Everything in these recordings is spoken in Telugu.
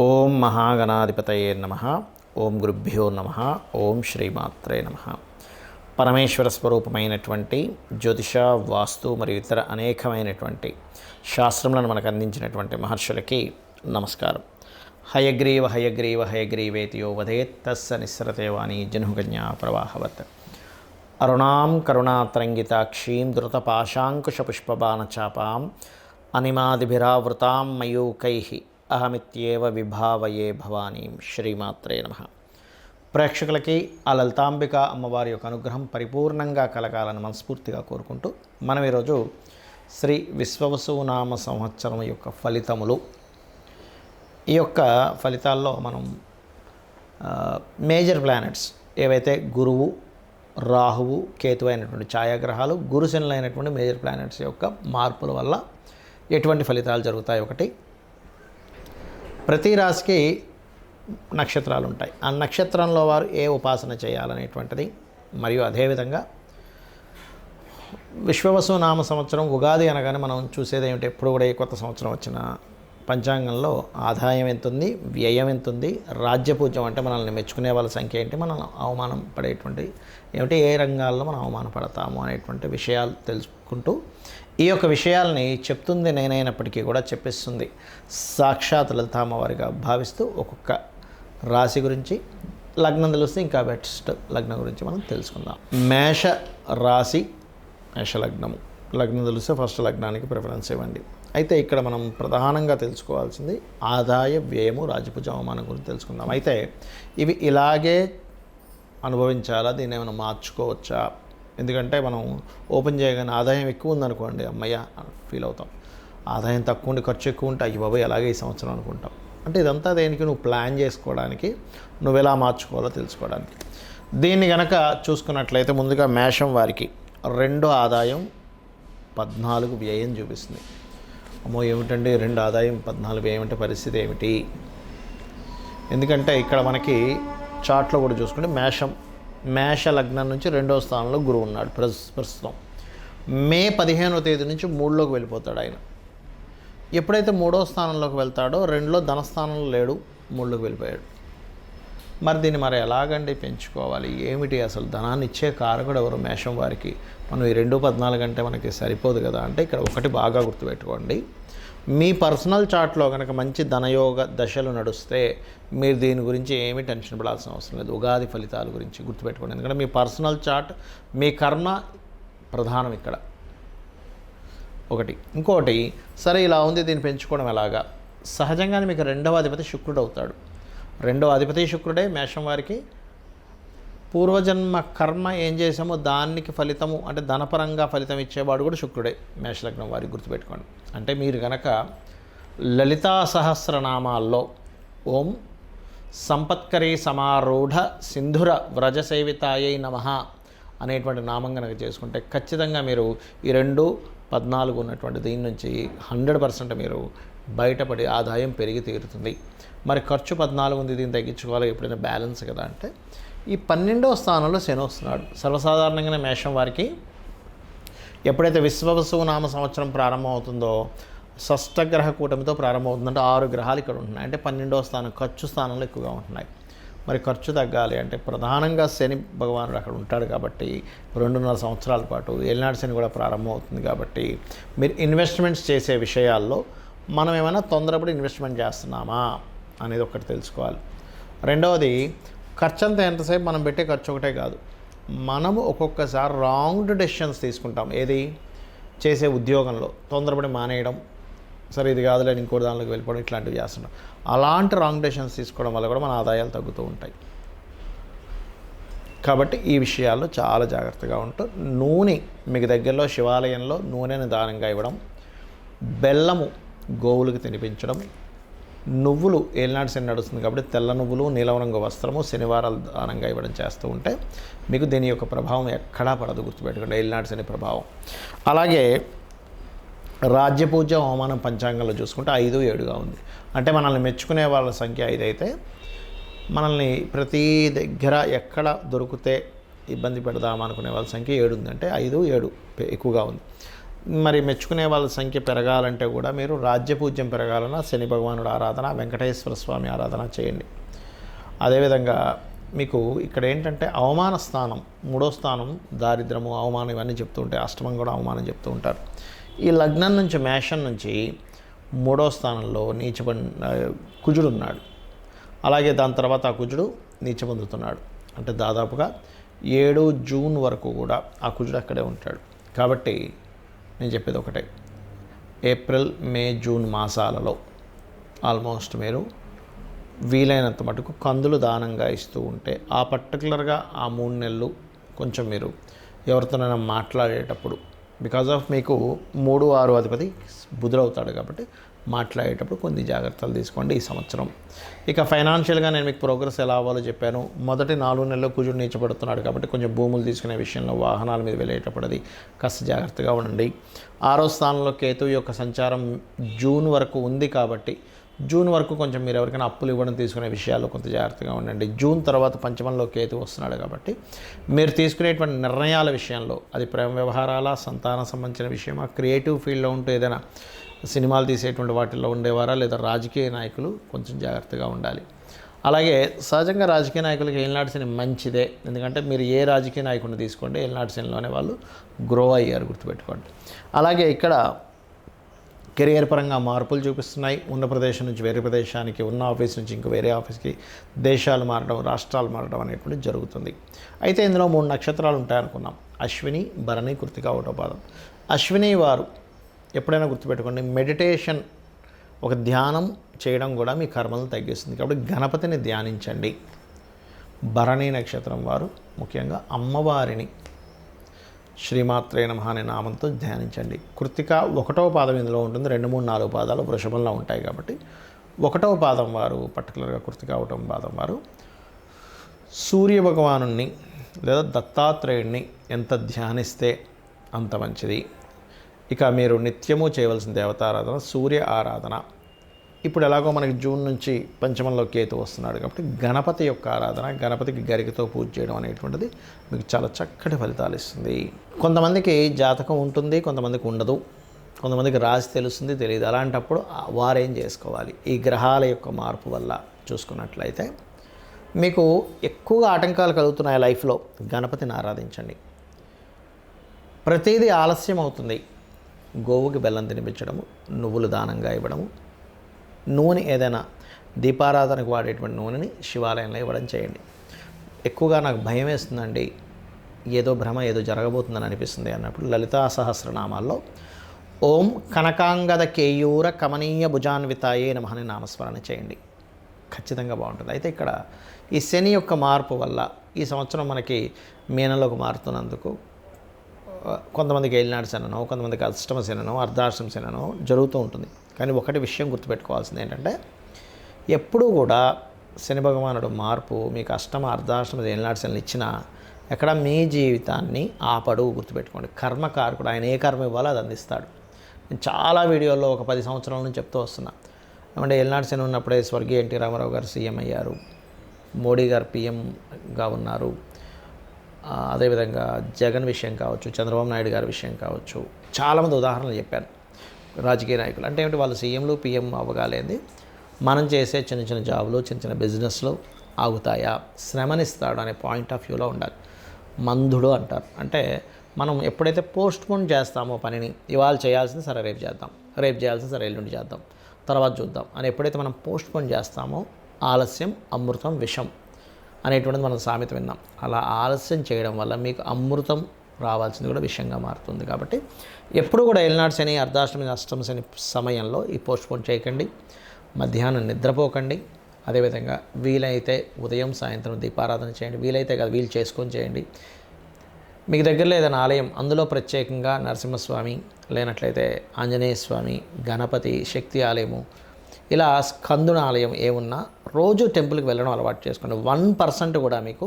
ఓం మహాగణాధిపతయే నమః. ఓం గురుభ్యో నమః. ఓం శ్రీమాత్రే నమః. పరమేశ్వర స్వరూపమైనటువంటి జ్యోతిష, వాస్తు మరియు ఇతర అనేకమైనటువంటి శాస్త్రములను మనకు అందించినటువంటి మహర్షులకి నమస్కారం. హయగ్రీవ హయగ్రీవ హయగ్రీవేతి యో వదేత్ తస్స నిస్సరతే వాణి జనుకన్యా ప్రవాహవత్. అరుణాం కరుణాతరంగితాక్షీం ధృతపాశాంకుశపుష్పబాణచాపాం అనిమాదిభిరావృతాం మయూకైః అహమిత్యేవ విభావయే భవానీం. శ్రీమాత్రే నమః. ప్రేక్షకులకి ఆ లలితాంబిక అమ్మవారి యొక్క అనుగ్రహం పరిపూర్ణంగా కలగాలని మనస్ఫూర్తిగా కోరుకుంటూ మనం ఈరోజు శ్రీ విశ్వవసునామ సంవత్సరం యొక్క ఫలితములు, ఈ యొక్క ఫలితాల్లో మనం మేజర్ ప్లానెట్స్ ఏవైతే గురువు, రాహువు, కేతువు అయినటువంటి ఛాయాగ్రహాలు, గురుశనులైనటువంటి మేజర్ ప్లానెట్స్ యొక్క మార్పుల వల్ల ఎటువంటి ఫలితాలు జరుగుతాయి. ఒకటి, ప్రతి రాశికి నక్షత్రాలు ఉంటాయి. ఆ నక్షత్రంలో వారు ఏ ఉపాసన చేయాలనేటువంటిది, మరియు అదేవిధంగా విశ్వవసునామ సంవత్సరం ఉగాది అనగానే మనం చూసేది ఏమిటి, ఎప్పుడు కూడా ఏ కొత్త సంవత్సరం వచ్చిన పంచాంగంలో ఆదాయం ఎంత ఉంది, వ్యయం ఎంత ఉంది, రాజ్యపూజ్యం అంటే మనల్ని మెచ్చుకునే వాళ్ళ సంఖ్య ఏంటి, మనం అవమానం పడేటువంటి ఏమిటి, ఏ రంగాల్లో మనం అవమానపడతాము అనేటువంటి విషయాలు తెలుసుకుంటూ, ఈ యొక్క విషయాల్ని చెప్తుంది నేనైనప్పటికీ కూడా చెప్పిస్తుంది సాక్షాత్ లలితామ్మవారిగా భావిస్తూ ఒక్కొక్క రాశి గురించి, లగ్నం తెలిస్తే ఇంకా బెస్ట్ లగ్నం గురించి మనం తెలుసుకుందాం. మేష రాశి, మేష లగ్నము. లగ్నం తెలిస్తే ఫస్ట్ లగ్నానికి ప్రిఫరెన్స్ ఇవ్వండి. అయితే ఇక్కడ మనం ప్రధానంగా తెలుసుకోవాల్సింది ఆదాయ, వ్యయము, రాజపూజ, అవమానం గురించి తెలుసుకుందాం. అయితే ఇవి ఇలాగే అనుభవించాలా, దీన్ని ఏమైనా మార్చుకోవచ్చా? ఎందుకంటే మనం ఓపెన్ చేయగానే ఆదాయం ఎక్కువ ఉందనుకోండి, అమ్మయ్య ఫీల్ అవుతాం. ఆదాయం తక్కువ ఉండి ఖర్చు ఎక్కువ ఉంటే అయ్యి బాబాయ్ అలాగే ఈ సంవత్సరం అనుకుంటాం. అంటే ఇదంతా దేనికి, నువ్వు ప్లాన్ చేసుకోవడానికి, నువ్వు ఎలా మార్చుకోవాలో తెలుసుకోవడానికి. దీన్ని కనుక చూసుకున్నట్లయితే ముందుగా మేషం వారికి 2 ఆదాయం 14 వ్యయం చూపిస్తుంది. అమ్మో ఏమిటండి 2 ఆదాయం 14 వ్యయం అంటే పరిస్థితి ఏమిటి? ఎందుకంటే ఇక్కడ మనకి చార్ట్లో కూడా చూసుకుంటే మేష లగ్నం నుంచి 2వ స్థానంలో గురువు ఉన్నాడు ప్రస్తుతం. మే 15వ తేదీ నుంచి 3లోకి వెళ్ళిపోతాడు ఆయన. ఎప్పుడైతే 3వ స్థానంలోకి వెళ్తాడో 2లో ధనస్థానంలో లేడు, 3లోకి వెళ్ళిపోయాడు. మరి దీన్ని ఎలాగండి పెంచుకోవాలి, ఏమిటి అసలు? ధనాన్ని ఇచ్చే కారకుడు ఎవరు? మేషం వారికి. మనం ఈ 2-14 అంటే మనకి సరిపోదు కదా. అంటే ఇక్కడ ఒకటి బాగా గుర్తుపెట్టుకోండి, మీ పర్సనల్ చార్ట్లో కనుక మంచి ధనయోగ దశలు నడుస్తే మీరు దీని గురించి ఏమీ టెన్షన్ పడాల్సిన అవసరం లేదు. ఉగాది ఫలితాల గురించి గుర్తుపెట్టుకోండి, ఎందుకంటే మీ పర్సనల్ చార్ట్, మీ కర్మ ప్రధానం ఇక్కడ. ఒకటి. ఇంకోటి, సరే ఇలా ఉంది, దీన్ని పెంచుకోవడం ఎలాగా? సహజంగానే మీకు 2వ అధిపతి శుక్రుడు అవుతాడు. 2వ అధిపతి శుక్రుడే. మేషం వారికి పూర్వజన్మ కర్మ ఏం చేసామో దానికి ఫలితము, అంటే ధనపరంగా ఫలితం ఇచ్చేవాడు కూడా శుక్రుడే మేషలగ్నం వారికి. గుర్తుపెట్టుకోండి. అంటే మీరు కనుక లలితా సహస్రనామాల్లో ఓం సంపత్కరీ సమారూఢ సింధుర వ్రజసేవితాయై నమః అనేటువంటి నామం కనుక చేసుకుంటే ఖచ్చితంగా మీరు ఈ 2-14 ఉన్నటువంటి దీని నుంచి 100% మీరు బయటపడి ఆదాయం పెరిగి తీరుతుంది. మరి ఖర్చు 14 ఉంది, దీన్ని తగ్గించుకోవాలి, ఎప్పుడైనా బ్యాలెన్స్ కదా అంటే ఈ 12వ స్థానంలో శని వస్తున్నాడు. సర్వసాధారణంగానే మేషం వారికి ఎప్పుడైతే విశ్వవసునామ సంవత్సరం ప్రారంభమవుతుందో షష్టగ్రహ కూటమితో ప్రారంభమవుతుందంటే 6 గ్రహాలు ఇక్కడ ఉంటున్నాయి. అంటే 12వ స్థానం ఖర్చు స్థానంలో ఎక్కువగా ఉంటున్నాయి. మరి ఖర్చు తగ్గాలి అంటే ప్రధానంగా శని భగవానుడు అక్కడ ఉంటాడు కాబట్టి 2.5 సంవత్సరాల పాటు ఏలినాటి శని కూడా ప్రారంభమవుతుంది కాబట్టి మీరు ఇన్వెస్ట్మెంట్స్ చేసే విషయాల్లో మనం ఏమైనా తొందరపడి ఇన్వెస్ట్మెంట్ చేస్తున్నామా అనేది ఒకటి తెలుసుకోవాలి. రెండవది, ఖర్చు అంతా ఎంతసేపు మనం పెట్టే ఖర్చు ఒకటే కాదు, మనము ఒక్కొక్కసారి రాంగ్ డెసిషన్స్ తీసుకుంటాం. ఏది? చేసే ఉద్యోగంలో తొందరపడి మానేయడం, సరే ఇది కాదులే ఇంకోటి దానిలోకి వెళ్ళిపోవడం, ఇట్లాంటివి చేస్తుంటాం. అలాంటి రాంగ్ డెసిషన్స్ తీసుకోవడం వల్ల కూడా మన ఆదాయాలు తగ్గుతూ ఉంటాయి. కాబట్టి ఈ విషయాల్లో చాలా జాగ్రత్తగా ఉంటూ, నూనె మీకు దగ్గరలో శివాలయంలో నూనెను దానంగా ఇవ్వడం, బెల్లము గోవులకు తినిపించడం, నువ్వులు ఏలినాటి శని నడుస్తుంది కాబట్టి తెల్ల నువ్వులు, నీలం రంగు వస్త్రము శనివారాలు దానంగా ఇవ్వడం చేస్తూ ఉంటే మీకు దీని యొక్క ప్రభావం ఎక్కడా పడదు. గుర్తుపెట్టుకోండి, ఏలినాటి శని ప్రభావం. అలాగే రాజ్యపూజ్యం, అవమానం పంచాంగంలో చూసుకుంటే 5-7గా ఉంది. అంటే మనల్ని మెచ్చుకునే వాళ్ళ సంఖ్య 5 అయితే మనల్ని ప్రతి దగ్గర ఎక్కడ దొరికితే ఇబ్బంది పెడదాం అనుకునే వాళ్ళ సంఖ్య 7 ఉంది. అంటే 5-7 ఎక్కువగా ఉంది. మరి మెచ్చుకునే వాళ్ళ సంఖ్య పెరగాలంటే కూడా మీరు రాజ్యపూజ్యం పెరగాలన్నా శని భగవానుడు ఆరాధన, వెంకటేశ్వర స్వామి ఆరాధన చేయండి. అదేవిధంగా మీకు ఇక్కడ ఏంటంటే అవమాన స్థానం, 3వ స్థానం దారిద్రము, అవమానం ఇవన్నీ చెప్తూ ఉంటాయి. అష్టమం కూడా అవమానం చెప్తూ ఉంటారు. ఈ లగ్నం నుంచి, మేషం నుంచి 3వ స్థానంలో కుజుడు ఉన్నాడు. అలాగే దాని తర్వాత ఆ కుజుడు నీచ పొందుతున్నాడు. అంటే దాదాపుగా 7 జూన్ వరకు కూడా ఆ కుజుడు అక్కడే ఉంటాడు. కాబట్టి నేను చెప్పేది ఒకటే, ఏప్రిల్, మే, జూన్ మాసాలలో ఆల్మోస్ట్ మీరు వీలైనంత మటుకు కందులు దానంగా ఇస్తూ ఉంటే ఆ పర్టికులర్గా ఆ 3 నెలలు కొంచెం మీరు ఎవరితోనైనా మాట్లాడేటప్పుడు, బికాజ్ ఆఫ్ మీకు 3, 6 అధిపతి బుధుడవుతాడు కాబట్టి మాట్లాడేటప్పుడు కొన్ని జాగ్రత్తలు తీసుకోండి ఈ సంవత్సరం. ఇక ఫైనాన్షియల్గా నేను మీకు ప్రోగ్రెస్ ఎలా అవ్వాలో చెప్పాను. మొదటి 4 నెలల్లో కుజుడు నీచపడుతున్నాడు కాబట్టి కొంచెం భూములు తీసుకునే విషయంలో, వాహనాల మీద వెళ్ళేటప్పుడు అది కాస్త జాగ్రత్తగా ఉండండి. 6వ స్థానంలో కేతువు యొక్క సంచారం జూన్ వరకు ఉంది కాబట్టి జూన్ వరకు కొంచెం మీరు ఎవరికైనా అప్పులు ఇవ్వడం, తీసుకునే విషయాల్లో కొంత జాగ్రత్తగా ఉండండి. జూన్ తర్వాత పంచమంలో కేతు వస్తున్నాడు కాబట్టి మీరు తీసుకునేటువంటి నిర్ణయాల విషయంలో, అది ప్రేమ వ్యవహారాల, సంతానం సంబంధించిన విషయమా, క్రియేటివ్ ఫీల్డ్లో ఉంటూ ఏదైనా సినిమాలు తీసేటువంటి వాటిల్లో ఉండేవారా, లేదా రాజకీయ నాయకులు కొంచెం జాగ్రత్తగా ఉండాలి. అలాగే సహజంగా రాజకీయ నాయకులకి ఏలినాటి శని మంచిదే. ఎందుకంటే మీరు ఏ రాజకీయ నాయకుడిని తీసుకోండి, ఏలినాటి శనిలోనే వాళ్ళు గ్రో అయ్యారు, గుర్తుపెట్టుకోండి. అలాగే ఇక్కడ కెరియర్ పరంగా మార్పులు చూపిస్తున్నాయి. ఉన్న ప్రదేశం నుంచి వేరే ప్రదేశానికి, ఉన్న ఆఫీస్ నుంచి ఇంకో వేరే ఆఫీస్కి, దేశాలు మారడం, రాష్ట్రాలు మారడం అనేటువంటి జరుగుతుంది. అయితే ఇందులో 3 నక్షత్రాలు ఉంటాయనుకున్నాం. అశ్విని, భరణి, కృత్తిక, 1వ పాదం. అశ్విని వారు ఎప్పుడైనా గుర్తుపెట్టుకోండి, మెడిటేషన్, ఒక ధ్యానం చేయడం కూడా మీ కర్మలను తగ్గిస్తుంది. కాబట్టి గణపతిని ధ్యానించండి. భరణి నక్షత్రం వారు ముఖ్యంగా అమ్మవారిని శ్రీమాత్రే నమః అనే నామంతో ధ్యానించండి. కృత్తిక 1వ పాదం ఇందులో ఉంటుంది. 2, 3, 4 పాదాలు వృషభంలో ఉంటాయి కాబట్టి 1వ పాదం వారు, పర్టికులర్గా కృత్తిక 1వ పాదం వారు సూర్య భగవాను లేదా దత్తాత్రేయుడిని ఎంత ధ్యానిస్తే అంత మంచిది. ఇక మీరు నిత్యము చేయవలసిన దేవతారాధన సూర్య ఆరాధన. ఇప్పుడు ఎలాగో మనకి జూన్ నుంచి పంచమంలో కేతు వస్తున్నాడు కాబట్టి గణపతి యొక్క ఆరాధన, గణపతికి గరికతో పూజ చేయడం అనేటువంటిది మీకు చాలా చక్కటి ఫలితాలు ఇస్తుంది. కొంతమందికి జాతకం ఉంటుంది, కొంతమందికి ఉండదు, కొంతమందికి రాసి తెలుస్తుంది, తెలియదు. అలాంటప్పుడు వారేం చేసుకోవాలి? ఈ గ్రహాల యొక్క మార్పు వల్ల చూసుకున్నట్లయితే మీకు ఎక్కువగా ఆటంకాలు కలుగుతున్నాయి లైఫ్లో, గణపతిని ఆరాధించండి. ప్రతిదీ ఆలస్యం అవుతుంది. గోవుకి బెల్లం తినిపించడము, నువ్వులు దానంగా ఇవ్వడము, నూనె ఏదైనా దీపారాధనకు వాడేటువంటి నూనెని శివాలయంలో ఇవ్వడం చేయండి. ఎక్కువగా నాకు భయం వేస్తుందండి, ఏదో భ్రమ, ఏదో జరగబోతుందని అనిపిస్తుంది అన్నప్పుడు లలితా సహస్రనామాల్లో ఓం కనకాంగద కేయూర కమనీయ భుజాన్వితాయే నమః అని నామస్మరణ చేయండి. ఖచ్చితంగా బాగుంటుంది. అయితే ఇక్కడ ఈ శని యొక్క మార్పు వల్ల ఈ సంవత్సరం మనకి మీనంలోకి మారుతున్నందుకు కొంతమందికి ఏలినాటి శననో, కొంతమందికి అష్టమ శననో, అర్ధాష్టమ శననో జరుగుతూ ఉంటుంది. కానీ ఒకటి విషయం గుర్తుపెట్టుకోవాల్సింది ఏంటంటే, ఎప్పుడూ కూడా శని భగవానుడు మార్పు మీకు అష్టమ, అర్ధాష్టమ, ఏలినాటి శనలు ఇచ్చినా ఎక్కడ మీ జీవితాన్ని ఆపడు. గుర్తుపెట్టుకోండి. కర్మకారకుడు, ఆయన ఏ కర్మ ఇవ్వాలో అది అందిస్తాడు. నేను చాలా వీడియోల్లో ఒక 10 సంవత్సరాల నుంచి చెప్తూ వస్తున్నా. ఏమంటే ఏలినాటి శని ఉన్నప్పుడే స్వర్గీయ ఎన్టీ రామారావు గారు సీఎం అయ్యారు, మోడీ గారు పీఎంగా ఉన్నారు. అదేవిధంగా జగన్ విషయం కావచ్చు, చంద్రబాబు నాయుడు గారి విషయం కావచ్చు, చాలామంది ఉదాహరణలు చెప్పాను. రాజకీయ నాయకులు అంటే ఏమిటి, వాళ్ళు సీఎంలు పీఎం అవ్వగాలేంది మనం చేసే చిన్న చిన్న జాబులు, చిన్న చిన్న బిజినెస్లు ఆగుతాయా? శ్రమనిస్తాడు అనే పాయింట్ ఆఫ్ వ్యూలో ఉండాలి. మందుడు అంటారు. అంటే మనం ఎప్పుడైతే పోస్ట్పోన్ చేస్తామో పనిని, ఇవాళ చేయాల్సింది సరే రేపు చేద్దాం, రేపు చేయాల్సింది సరే ఎల్లుండి చేద్దాం, తర్వాత చూద్దాం అని ఎప్పుడైతే మనం పోస్ట్పోన్ చేస్తామో ఆలస్యం అమృతం విషం అనేటువంటిది మనం సామెత విన్నాం. అలా ఆలస్యం చేయడం వల్ల మీకు అమృతం రావాల్సింది కూడా విషయంగా మారుతుంది. కాబట్టి ఎప్పుడు కూడా ఏలినాటి శని, అర్ధాష్టమి, అష్టమ శని సమయంలో ఈ పోస్ట్పోన్ చేయకండి. మధ్యాహ్నం నిద్రపోకండి. అదేవిధంగా వీలైతే ఉదయం, సాయంత్రం దీపారాధన చేయండి. వీలైతే కాదు, వీలు చేసుకొని చేయండి. మీకు దగ్గరలో ఏదైనా ఆలయం, అందులో ప్రత్యేకంగా నరసింహస్వామి, లేనట్లయితే ఆంజనేయ స్వామి, గణపతి, శక్తి ఆలయము, ఇలా స్కందున ఆలయం ఏమున్నా రోజు టెంపుల్కి వెళ్ళడం అలవాటు చేసుకోండి. 1% కూడా మీకు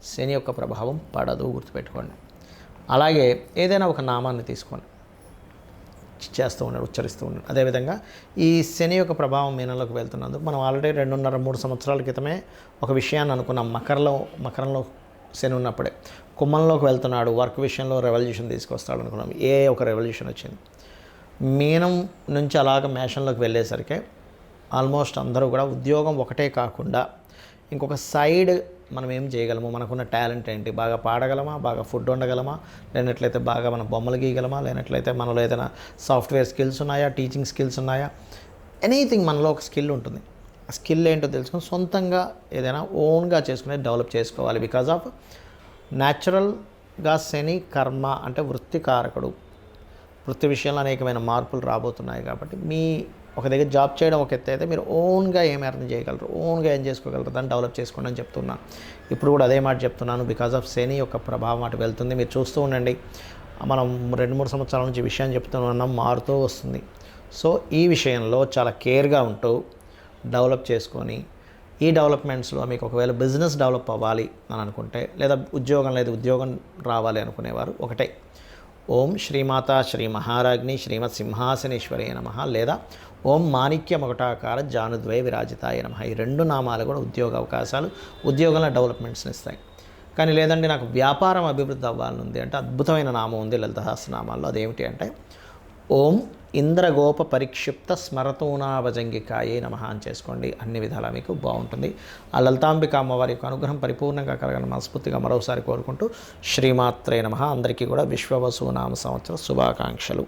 శని యొక్క ప్రభావం పడదు, గుర్తుపెట్టుకోండి. అలాగే ఏదైనా ఒక నామాన్ని తీసుకోండి, చేస్తూ ఉండండి, ఉచ్చరిస్తూ ఉండండి. అదేవిధంగా ఈ శని యొక్క ప్రభావం మీనంలోకి వెళ్తున్నందుకు మనం ఆల్రెడీ 2.5-3 సంవత్సరాల క్రితమే ఒక విషయాన్ని అనుకున్నాం. మకరంలో శని ఉన్నప్పుడే కుంభంలోకి వెళ్తున్నాడు, వర్క్ విషయంలో రెవల్యూషన్ తీసుకొస్తాడు అనుకున్నాం. ఒక రెవల్యూషన్ వచ్చింది. మీనం నుంచి అలాగ మేషంలోకి వెళ్ళేసరికి ఆల్మోస్ట్ అందరూ కూడా ఉద్యోగం ఒకటే కాకుండా ఇంకొక సైడ్ మనం ఏం చేయగలము, మనకున్న టాలెంట్ ఏంటి, బాగా పాడగలమా, బాగా ఫుడ్ వండగలమా, లేనట్లయితే బాగా మనం బొమ్మలు గీయగలమా, లేనట్లయితే మనలో ఏదైనా సాఫ్ట్వేర్ స్కిల్స్ ఉన్నాయా, టీచింగ్ స్కిల్స్ ఉన్నాయా, ఎనీథింగ్ మనలో ఒక స్కిల్ ఉంటుంది. ఆ స్కిల్ ఏంటో తెలుసుకొని సొంతంగా ఏదైనా ఓన్గా చేసుకునే డెవలప్ చేసుకోవాలి. బికాజ్ ఆఫ్ న్యాచురల్గా శని కర్మ అంటే వృత్తి కారకుడు, వృత్తి విషయంలో అనేకమైన మార్పులు రాబోతున్నాయి. కాబట్టి మీ ఒక దగ్గర జాబ్ చేయడం ఒక ఎత్తు అయితే మీరు ఓన్గా ఏం ఎర్న్ చేయగలరు, ఓన్గా ఏం చేసుకోగలరు, దాన్ని డెవలప్ చేసుకోండి అని చెప్తున్నాను. ఇప్పుడు కూడా అదే మాట చెప్తున్నాను. బికాజ్ ఆఫ్ శని యొక్క ప్రభావం అటు వెళ్తుంది. మీరు చూస్తూ ఉండండి, మనం 2-3 సంవత్సరాల నుంచి విషయం చెప్తున్నాం, మారుతూ వస్తుంది. సో ఈ విషయంలో చాలా కేర్గా ఉంటూ డెవలప్ చేసుకొని, ఈ డెవలప్మెంట్స్లో మీకు ఒకవేళ బిజినెస్ డెవలప్ అవ్వాలి అని అనుకుంటే, లేదా ఉద్యోగం రావాలి అనుకునేవారు ఒకటే ఓం శ్రీమాత శ్రీ మహారాజ్ని శ్రీమత్ సింహాసనేశ్వరి నమః, లేదా ఓం మాణిక్య మకుటాకార జానుద్వయ విరాజితాయ నమః. ఈ 2 నామాలు కూడా ఉద్యోగ అవకాశాలు, ఉద్యోగంలో డెవలప్మెంట్స్ని ఇస్తాయి. కానీ లేదండి నాకు వ్యాపారం అభివృద్ధి అవ్వాలనుంది అంటే అద్భుతమైన నామం ఉంది లలిత సహస్రనామాల్లో. అదేమిటి అంటే ఓం ఇంద్రగోప పరిక్షిప్త స్మరతూనాభజంగికాయే నమః అని చేసుకోండి. అన్ని విధాలా మీకు బాగుంటుంది. ఆ లలితాంబిక అమ్మవారి యొక్క అనుగ్రహం పరిపూర్ణంగా కలగాలని మనస్ఫూర్తిగా మరోసారి కోరుకుంటూ శ్రీమాత్రే నమః. అందరికీ కూడా విశ్వవసు నామ సంవత్సర శుభాకాంక్షలు.